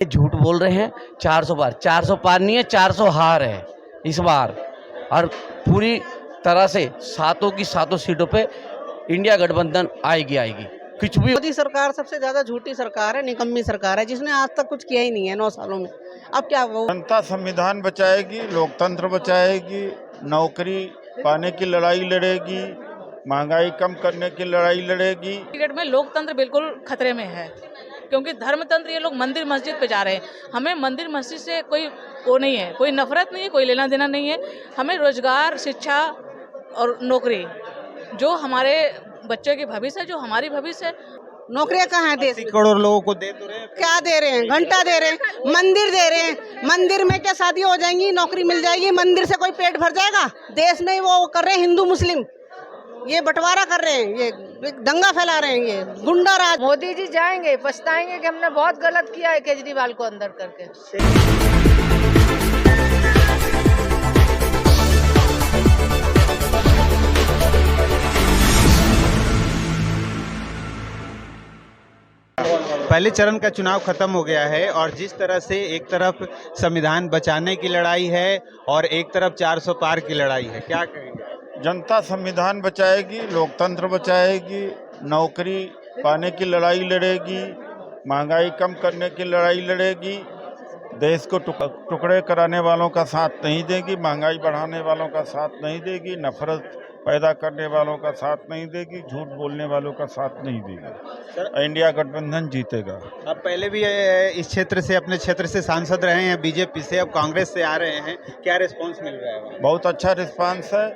झूठ बोल रहे हैं। 400 पार नहीं है, 400 हार है इस बार। और पूरी तरह से सातों की सातों सीटों पे इंडिया गठबंधन आएगी। कुछ भी मोदी सरकार सबसे ज्यादा झूठी सरकार है, निकम्मी सरकार है, जिसने आज तक कुछ किया ही नहीं है 9 सालों में। अब क्या वो जनता संविधान बचाएगी, लोकतंत्र बचाएगी, नौकरी पाने की लड़ाई लड़ेगी, महंगाई कम करने की लड़ाई लड़ेगी। टिकट में लोकतंत्र बिल्कुल खतरे में है, क्योंकि धर्मतंत्र ये लोग मंदिर मस्जिद पे जा रहे हैं। हमें मंदिर मस्जिद से कोई वो नहीं है, कोई नफरत नहीं है, कोई लेना देना नहीं है। हमें रोजगार, शिक्षा और नौकरी, जो हमारे बच्चों के भविष्य है, जो हमारी भविष्य है। नौकरियां कहाँ है देश 80 में? करोड़ लोगों को दे तो रहे हैं। क्या दे रहे हैं? घंटा दे रहे हैं, मंदिर दे रहे हैं। मंदिर में क्या शादी हो जाएंगी, नौकरी मिल जाएगी? मंदिर से कोई पेट भर जाएगा? देश में वो कर रहे हैं हिंदू मुस्लिम, ये बंटवारा कर रहे हैं, ये दंगा फैला रहे हैं, ये गुंडा राज। मोदी जी जाएंगे, पछताएंगे कि हमने बहुत गलत किया है केजरीवाल को अंदर करके। पहले चरण का चुनाव खत्म हो गया है और जिस तरह से एक तरफ संविधान बचाने की लड़ाई है और एक तरफ 400 पार की लड़ाई है, क्या कहेंगे? जनता संविधान बचाएगी, लोकतंत्र बचाएगी, नौकरी पाने की लड़ाई लड़ेगी, महंगाई कम करने की लड़ाई लड़ेगी, देश को टुकड़े कराने वालों का साथ नहीं देगी, महंगाई बढ़ाने वालों का साथ नहीं देगी, नफरत पैदा करने वालों का साथ नहीं देगी, झूठ बोलने वालों का साथ नहीं देगी। इंडिया गठबंधन जीतेगा। अब पहले भी इस क्षेत्र से, अपने क्षेत्र से सांसद रहे हैं बीजेपी से, अब कांग्रेस से आ रहे हैं, क्या रिस्पांस मिल रहा है? बहुत अच्छा रिस्पांस है।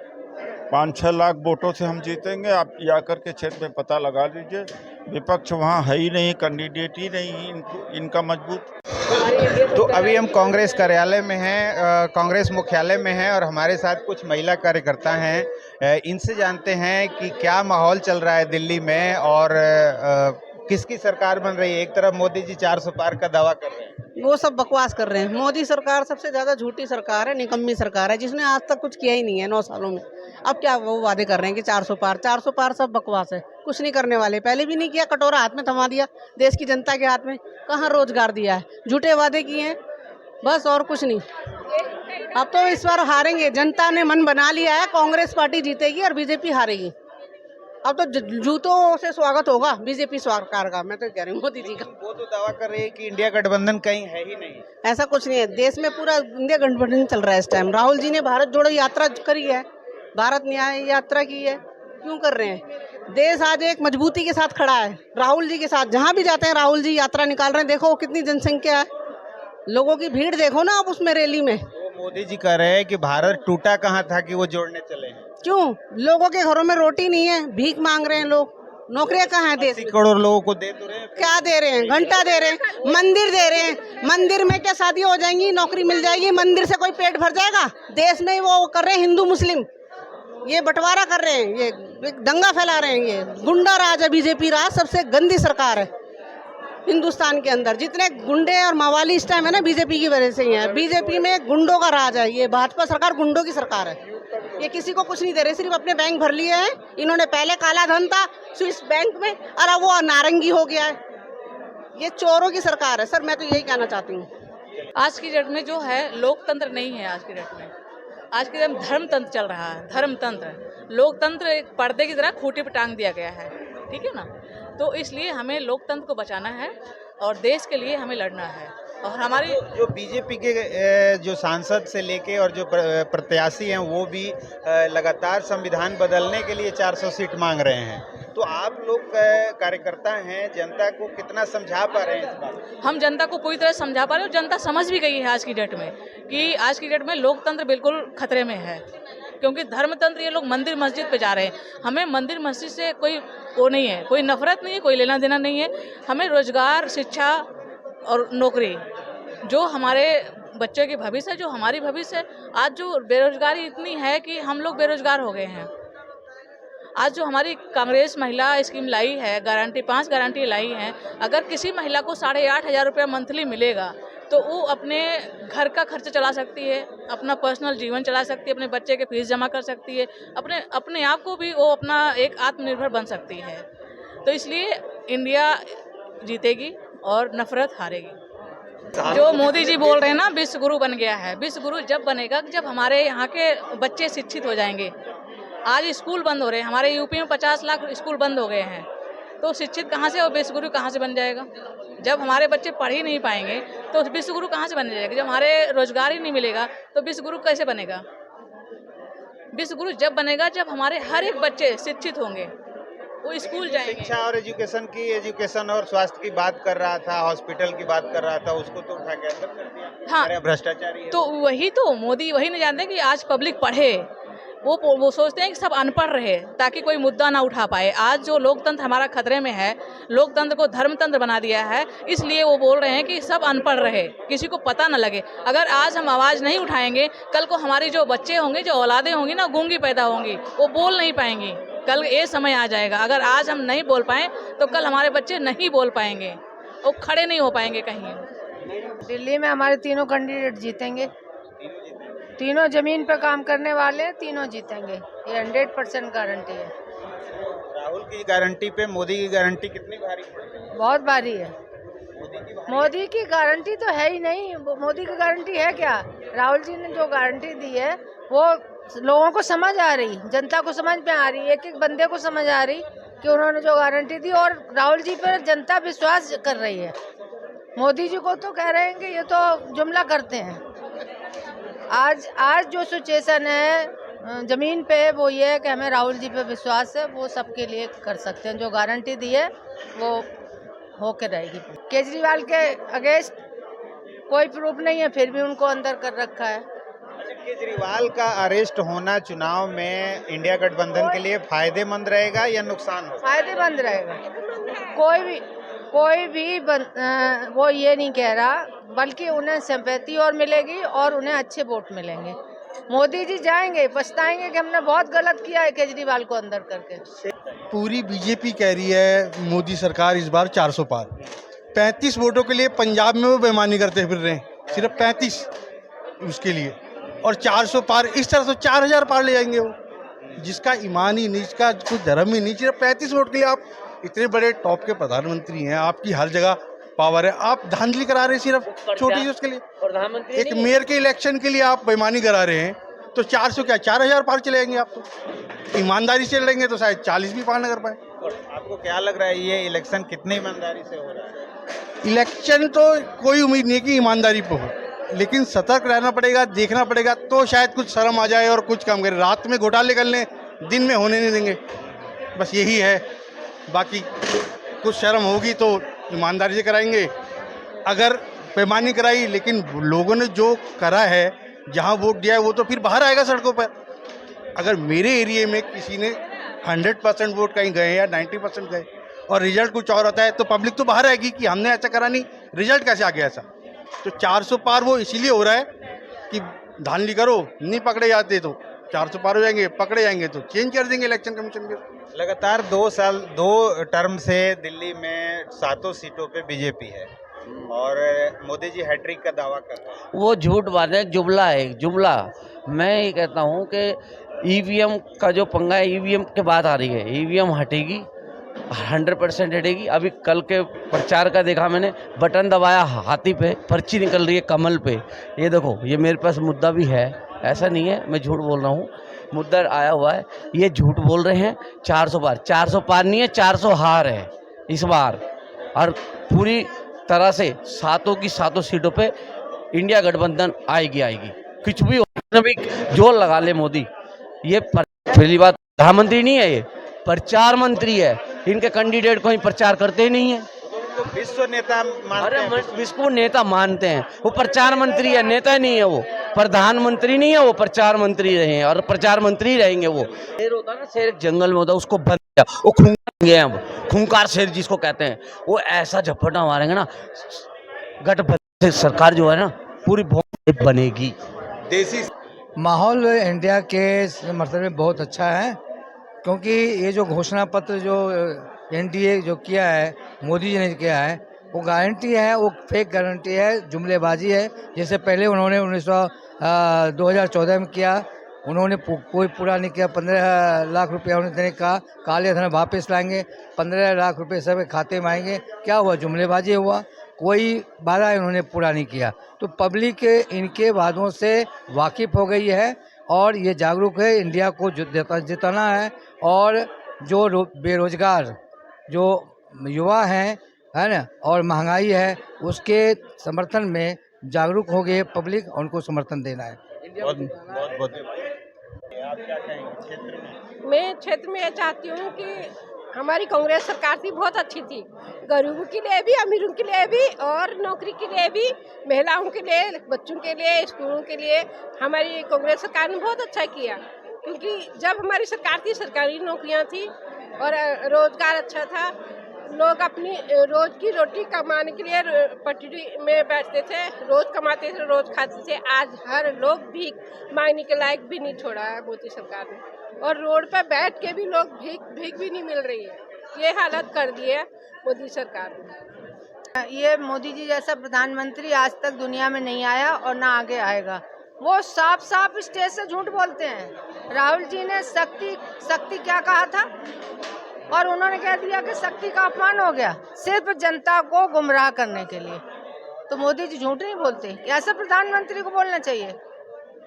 5-6 लाख वोटों से हम जीतेंगे। आप जाकर के क्षेत्र में पता लगा लीजिए। विपक्ष वहाँ है ही नहीं, कैंडिडेट ही नहीं इनका मजबूत। तो अभी हम कांग्रेस कार्यालय में हैं, कांग्रेस मुख्यालय में हैं और हमारे साथ कुछ महिला कार्यकर्ता हैं। इनसे जानते हैं कि क्या माहौल चल रहा है दिल्ली में और किसकी सरकार बन रही है। एक तरफ मोदी जी 400 पार का दावा कर रहे हैं, वो सब बकवास कर रहे हैं। मोदी सरकार सबसे ज्यादा झूठी सरकार है, निकम्मी सरकार है, जिसने आज तक कुछ किया ही नहीं है 9 सालों में। अब क्या वो वादे कर रहे हैं कि 400 पार सब बकवास है, कुछ नहीं करने वाले। पहले भी नहीं किया, कटोरा हाथ में थमा दिया देश की जनता के हाथ में। कहाँ रोजगार दिया है, झूठे वादे किए हैं बस, और कुछ नहीं। अब तो इस बार हारेंगे, जनता ने मन बना लिया है, कांग्रेस पार्टी जीतेगी और बीजेपी हारेगी। अब तो जूतों से स्वागत होगा बीजेपी सरकार का, मैं तो कह रही हूँ मोदी जी का। वो तो दावा कर रहे हैं कि इंडिया गठबंधन कहीं है ही नहीं। ऐसा कुछ नहीं है, देश में पूरा इंडिया गठबंधन चल रहा है इस टाइम। राहुल जी ने भारत जोड़ो यात्रा करी है, भारत न्याय यात्रा की है। क्यों कर रहे हैं? देश आज एक मजबूती के साथ खड़ा है राहुल जी के साथ। जहाँ भी जाते हैं राहुल जी यात्रा निकाल रहे हैं। देखो कितनी जनसंख्या है, लोगों की भीड़ देखो ना आप उसमें रैली में। वो मोदी जी कह रहे हैं कि भारत टूटा कहाँ था कि वो जोड़ने चले हैं। क्यों? लोगों के घरों में रोटी नहीं है, भीख मांग रहे हैं लोग। नौकरियां कहाँ है देश 80 में? करोड़ लोगों को दे तो रहे हैं। क्या दे रहे हैं? घंटा दे रहे हैं, मंदिर दे रहे हैं। मंदिर में क्या शादी हो जाएंगी, नौकरी मिल जाएगी? मंदिर से कोई पेट भर जाएगा? देश में वो कर रहे हैं हिंदू मुस्लिम, ये बंटवारा कर रहे हैं, ये दंगा फैला रहे हैं, ये गुंडा राज है। बीजेपी राज सबसे गंदी सरकार है हिंदुस्तान के अंदर। जितने गुंडे और मवाली इस टाइम है ना, बीजेपी की वजह से ही है। बीजेपी में गुंडों का राज है। ये भाजपा सरकार गुंडों की सरकार है। ये किसी को कुछ नहीं दे रहे, सिर्फ अपने बैंक भर लिए हैं इन्होंने। पहले काला धन था स्विस बैंक में और अब वो नारंगी हो गया है। ये चोरों की सरकार है सर, मैं तो यही कहना चाहती हूँ। आज की डेट में जो है लोकतंत्र नहीं है। आज की डेट में, आज के डेट में धर्मतंत्र चल रहा है। धर्मतंत्र, लोकतंत्र एक पर्दे की तरह खूंटे पर टांग दिया गया है, ठीक है ना। तो इसलिए हमें लोकतंत्र को बचाना है और देश के लिए हमें लड़ना है। और हमारी जो बीजेपी के जो सांसद से लेके और जो प्रत्याशी हैं वो भी लगातार संविधान बदलने के लिए 400 सीट मांग रहे हैं। तो आप लोग कार्यकर्ता हैं, जनता को कितना समझा पा रहे हैं इस बात? हम जनता को पूरी तरह समझा पा रहे हैं। जनता समझ भी गई है आज की डेट में कि आज की डेट में लोकतंत्र बिल्कुल खतरे में है, क्योंकि धर्मतंत्र ये लोग मंदिर मस्जिद पे जा रहे हैं। हमें मंदिर मस्जिद से कोई वो नहीं है, कोई नफरत नहीं है, कोई लेना देना नहीं है। हमें रोजगार, शिक्षा और नौकरी, जो हमारे बच्चों के भविष्य है, जो हमारी भविष्य है। आज जो बेरोजगारी इतनी है कि हम लोग बेरोजगार हो गए हैं। आज जो हमारी कांग्रेस महिला स्कीम लाई है, गारंटी 5 गारंटी लाई हैं, अगर किसी महिला को 8,500 रुपया मंथली मिलेगा तो वो अपने घर का खर्च चला सकती है, अपना पर्सनल जीवन चला सकती है, अपने बच्चे के फीस जमा कर सकती है, अपने आप को भी वो अपना एक आत्मनिर्भर बन सकती है। तो इसलिए इंडिया जीतेगी और नफरत हारेगी। जो मोदी जी बोल रहे हैं ना, विश्व गुरु बन गया है। विश्व गुरु जब बनेगा जब हमारे यहाँ के बच्चे शिक्षित हो जाएंगे। आज स्कूल बंद हो रहे हैं, हमारे यूपी में 50 लाख स्कूल बंद हो गए हैं, तो शिक्षित कहाँ से और विश्व गुरु कहाँ से बन जाएगा? जब हमारे बच्चे पढ़ ही नहीं पाएंगे तो विश्व गुरु कहाँ से बन जाएगा? जब हमारे रोजगार ही नहीं मिलेगा तो विश्व गुरु कैसे बनेगा? विश्व गुरु जब बनेगा जब हमारे हर एक बच्चे शिक्षित होंगे, वो स्कूल जाएंगे। शिक्षा और एजुकेशन और स्वास्थ्य की बात कर रहा था, हॉस्पिटल की बात कर रहा था, उसको तो उठा के अंदर कर दिया। हाँ, अरे भ्रष्टाचारी है। तो वही तो मोदी वही नहीं जानते कि आज पब्लिक पढ़े, वो सोचते हैं कि सब अनपढ़ रहे ताकि कोई मुद्दा ना उठा पाए। आज जो लोकतंत्र हमारा खतरे में है, लोकतंत्र को धर्मतंत्र बना दिया है, इसलिए वो बोल रहे हैं कि सब अनपढ़ रहे, किसी को पता न लगे। अगर आज हम आवाज़ नहीं उठाएंगे, कल को हमारी जो बच्चे होंगे, जो औलादें होंगी ना, गूंगी पैदा होंगी, वो बोल नहीं पाएंगी। कल ये समय आ जाएगा, अगर आज हम नहीं बोल पाएँ तो कल हमारे बच्चे नहीं बोल पाएंगे, वो खड़े नहीं हो पाएंगे कहीं। दिल्ली में हमारे तीनों कैंडिडेट जीतेंगे, तीनों जमीन पे काम करने वाले तीनों जीतेंगे, ये 100% गारंटी है। राहुल की गारंटी पे मोदी की गारंटी कितनी भारी पड़ेगी? बहुत भारी है। मोदी की गारंटी तो है ही नहीं। मोदी की गारंटी है क्या? राहुल जी ने जो गारंटी दी है वो लोगों को समझ आ रही, जनता को समझ में आ रही, एक एक बंदे को समझ आ रही कि उन्होंने जो गारंटी दी, और राहुल जी पर जनता विश्वास कर रही है। मोदी जी को तो कह रहे हैं कि ये तो जुमला करते हैं। आज जो सिचुएशन है जमीन पे वो ये है कि हमें राहुल जी पे विश्वास है, वो सबके लिए कर सकते हैं। जो गारंटी दी है वो होके रहेगी। केजरीवाल के अगेंस्ट कोई प्रूफ नहीं है, फिर भी उनको अंदर कर रखा है। अच्छा, केजरीवाल का अरेस्ट होना चुनाव में इंडिया गठबंधन के लिए फायदेमंद रहेगा या नुकसान होगा? फायदेमंद रहेगा। कोई भी वो ये नहीं कह रहा, बल्कि उन्हें सिंपैथी और मिलेगी और उन्हें अच्छे वोट मिलेंगे। मोदी जी जाएंगे, पछताएंगे कि हमने बहुत गलत किया है केजरीवाल को अंदर करके। पूरी बीजेपी कह रही है मोदी सरकार इस बार 400 पार। 35 वोटों के लिए पंजाब में वो बेईमानी करते फिर रहे हैं, सिर्फ 35 उसके लिए, और 400 पार इस तरह से 4000 पार ले जाएंगे वो, जिसका ईमान ही नहीं, जिसका कुछ धर्म ही नहीं। सिर्फ 35 वोट के लिए आप इतने बड़े टॉप के प्रधानमंत्री हैं, आपकी हर जगह पावर है, आप धांधली करा रहे हैं सिर्फ छोटी सी उसके लिए। प्रधानमंत्री एक मेयर के इलेक्शन के लिए आप बेईमानी करा रहे हैं, तो 400 क्या 4000 पार चलेंगे। आप तो ईमानदारी से लड़ेंगे तो शायद 40 भी पार न कर पाए। आपको क्या लग रहा है ये इलेक्शन कितनी ईमानदारी से हो रहा है? इलेक्शन तो कोई उम्मीद नहीं कि ईमानदारी पे हो, लेकिन सतर्क रहना पड़ेगा, देखना पड़ेगा, तो शायद कुछ शर्म आ जाए और कुछ काम करें। रात में घोटाले कर लें, दिन में होने नहीं देंगे, बस यही है। बाकी कुछ शर्म होगी तो ईमानदारी से कराएंगे। अगर बेईमानी कराई, लेकिन लोगों ने जो करा है, जहां वोट दिया है, वो तो फिर बाहर आएगा सड़कों पर। अगर मेरे एरिया में किसी ने 100% वोट कहीं गए या 90% गए और रिजल्ट कुछ और होता है, तो पब्लिक तो बाहर आएगी कि हमने ऐसा करा नहीं, रिजल्ट कैसे आ गया ऐसा। तो 400 पार वो इसीलिए हो रहा है कि धांधली करो, नहीं पकड़े जाते तो 400 पार हो जाएंगे, पकड़े जाएंगे तो चेंज कर देंगे इलेक्शन कमीशन के। लगातार 2 टर्म से दिल्ली में 7 सीटों पे बीजेपी है और मोदी जी हैट्रिक का दावा कर रहे हैं। वो झूठ बात है, जुमला है, जुमला। मैं ये कहता हूँ कि ईवीएम का जो पंगा है, ईवीएम के बाद आ रही है, ईवीएम हटेगी, 100% हटेगी। अभी कल के प्रचार का देखा मैंने, बटन दबाया हाथी पे, पर्ची निकल रही है कमल पे। ये देखो, ये मेरे पास मुद्दा भी है, ऐसा नहीं है मैं झूठ बोल रहा हूँ, मुद्दा आया हुआ है। ये झूठ बोल रहे हैं। 400 पार नहीं है, 400 हार है इस बार, और पूरी तरह से 7 की 7 सीटों पे इंडिया गठबंधन आएगी। कुछ भी हो, भी जोर लगा ले मोदी। ये पहली बात, प्रधानमंत्री नहीं है, ये प्रचार मंत्री है। इनके कैंडिडेट कोई प्रचार करते ही नहीं है। तो विश्व नेता मानते हैं, विश्व को नेता मानते हैं, वो प्रचार मंत्री है, नेता नहीं है। वो प्रधानमंत्री नहीं है, वो प्रचार मंत्री रहे हैं और प्रचार मंत्री रहेंगे। वो शेर होता है ना, शेर जंगल में होता है, उसको बंद किया, वो खूंखार गए हैं, खूंखार शेर जिसको कहते हैं, वो ऐसा झपटा मारेंगे ना, गठबंधन सरकार जो है ना पूरी बहुत बनेगी। देसी माहौल इंडिया के मतलब में बहुत अच्छा है, क्योंकि ये जो घोषणा पत्र जो एनडीए जो किया है, मोदी जी ने किया है, वो गारंटी है, वो फेक गारंटी है, जुमलेबाजी है। जैसे पहले उन्होंने 2014 में किया, उन्होंने कोई पूरा नहीं किया। 15 लाख रुपया उन्होंने कहा काले धन वापस लाएंगे, 15 लाख रुपए सब खाते में आएंगे। क्या हुआ? जुमलेबाजी हुआ। कोई वादा इन्होंने पूरा नहीं किया। तो पब्लिक इनके वादों से वाकिफ़ हो गई है और ये जागरूक है, इंडिया को जिताना है। और जो बेरोजगार जो युवा हैं, है ना, और महंगाई है, उसके समर्थन में जागरूक हो गई है पब्लिक, और उनको समर्थन देना है। बहुत बहुत बहुत आप क्या कहेंगे क्षेत्र में? मैं क्षेत्र में ये चाहती हूँ कि हमारी कांग्रेस सरकार थी बहुत अच्छी थी, गरीबों के लिए भी, अमीरों के लिए भी, और नौकरी के लिए भी, महिलाओं के लिए, बच्चों के लिए, स्कूलों के लिए हमारी कांग्रेस सरकार ने बहुत अच्छा किया। क्योंकि जब हमारी सरकार थी, सरकारी नौकरियाँ थी और रोजगार अच्छा था, लोग अपनी रोज की रोटी कमाने के लिए पटरी में बैठते थे, रोज कमाते थे, रोज खाते थे। आज हर लोग भीख मांगने के लायक भी नहीं छोड़ा है मोदी सरकार ने, और रोड पर बैठ के भी लोग भीख भी नहीं मिल रही है। ये हालत कर दी है मोदी सरकार ने। ये मोदी जी जैसा प्रधानमंत्री आज तक दुनिया में नहीं आया और ना आगे आएगा। वो साफ साफ स्टेज से झूठ बोलते हैं। राहुल जी ने शक्ति क्या कहा था, और उन्होंने कह दिया कि शक्ति का अपमान हो गया, सिर्फ जनता को गुमराह करने के लिए। तो मोदी जी झूठ नहीं बोलते, ऐसा प्रधानमंत्री को बोलना चाहिए।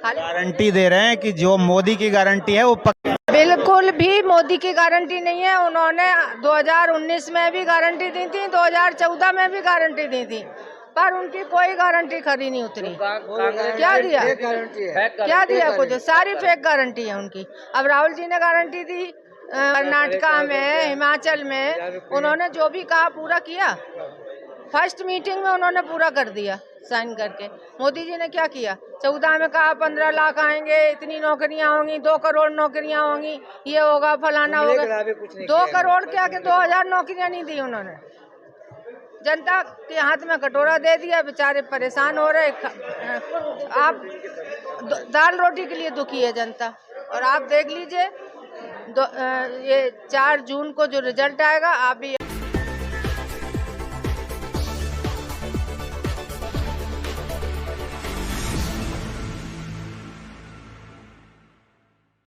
गारंटी दे रहे हैं कि जो मोदी की गारंटी है वो बिल्कुल भी मोदी की गारंटी नहीं है। उन्होंने 2019 में भी गारंटी दी थी, 2014 में भी गारंटी दी थी, पर उनकी कोई गारंटी खरी नहीं उतरी। क्या दिया? क्या दिया? कुछ सारी फेक गारंटी है उनकी। अब राहुल जी ने गारंटी दी, कर्नाटका में, हिमाचल में उन्होंने जो भी कहा पूरा किया। फर्स्ट मीटिंग में उन्होंने पूरा कर दिया साइन करके। मोदी जी ने क्या किया? 14 में कहा 15 लाख आएंगे, इतनी नौकरियां होंगी, 2 करोड़ नौकरियां होंगी, ये होगा, फलाना होगा। 2 करोड़ क्या कि 2000 नौकरियां नहीं दी उन्होंने। जनता के हाथ में कटोरा दे दिया, बेचारे परेशान हो रहे। आप दाल रोटी के लिए दुखी है जनता। और आप देख लीजिए ये 4 जून को जो रिजल्ट आएगा, आप भी